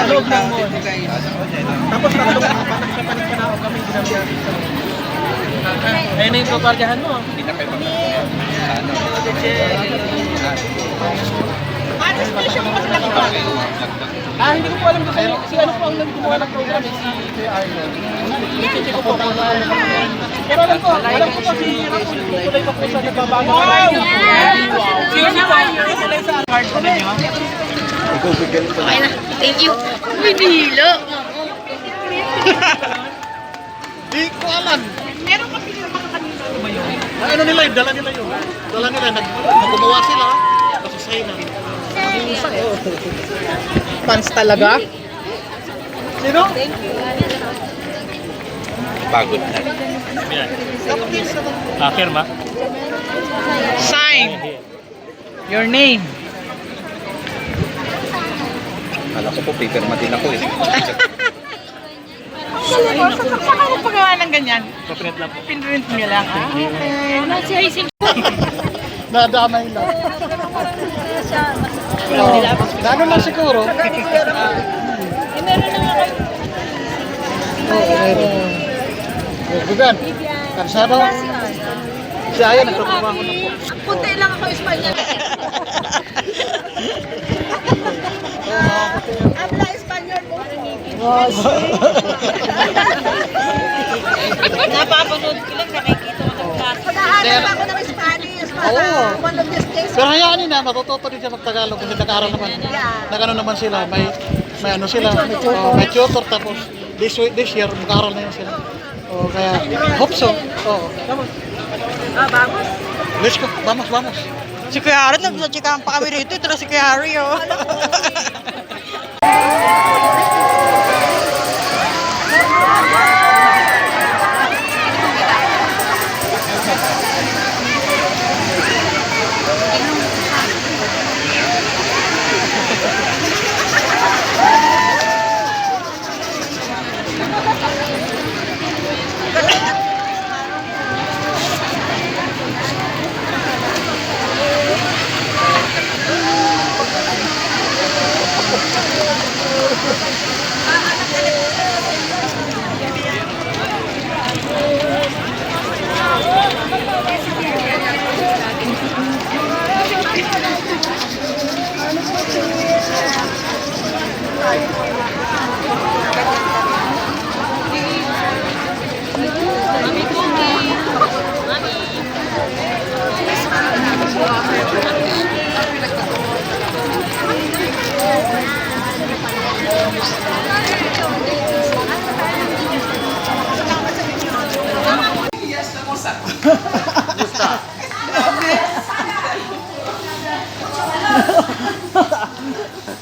Loob ng mall. Tapos tatlong panak sa panik-panao kami ginamit sa ayun na yung kapargahan mo. Hindi na kayo magkakaroon. Ano station mo kasi nakita? Hindi ko po alam kasi si ano po ang naggumawa ng program si Kuya Arnold. Check ko po. Pero alam ko po si Raul tuloy pa po sa nagbabago. Sino ba yung tuloy sa card ko ninyo? Okay na, thank you. Manila. Di ko alam. Meron ka pinaka kanina. Ano nila yun? Dala nila yun. Dala nila. Naggumawa sila. Kasi na. Fans talaga? Sino? Pagod na. Firma. Sign your name. Kala ko po, paper din ako eh. Saan ka nagpagawa ng ganyan? Paprint lang po. Pinrint nyo lang. Okay. Nadamay lang. Gano'n lang siguro. Meron. Gugan. Kansado. Si Aya nagtatrabaho na po. Punti lang ako Espanya. Habla Espanyol po. Napapanood ko lang, nakikita ko ng class. Nag-aaral ako ng Spanish para one of these days. Pero hayaan niyo na, matututo din siya mag-Tagalog kasi nag-aaral naman. Nag-ano naman sila, may ano sila, may tutor tapos this year mag-aaral na yun sila. Kaya hope so. Vamos. Let's go, vamos. Si Kuya Harry, nagsatsikahan pa kami rito. Ito na si Kuya Harry, oh.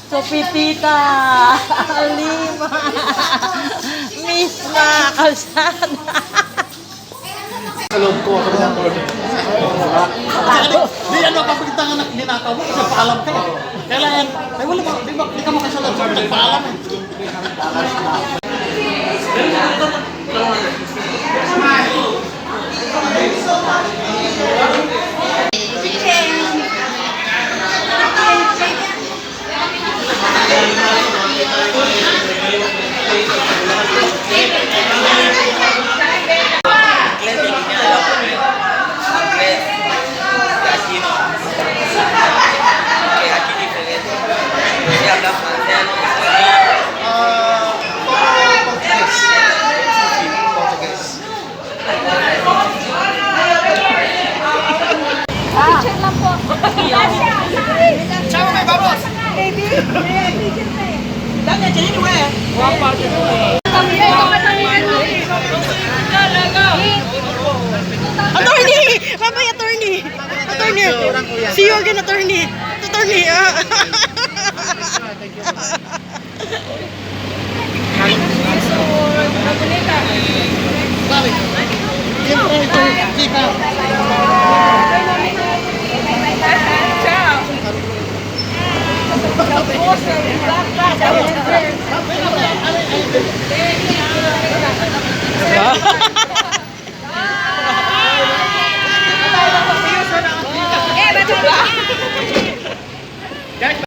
Sopitita, Lima, Misma, Kalsada. Sa loob ko ako ng order. Di ano, papagita nga ninakaw mo kasi paalam ka eh. Kailangan, ay wala ba, di ka makasalan sa nagpaalam eh. Ciao, may vamos! Baby! Dami, dyan yun eh! Wapa, dyan yun Attorney! Babay, attorney! Attorney! See you again, attorney! Attorney!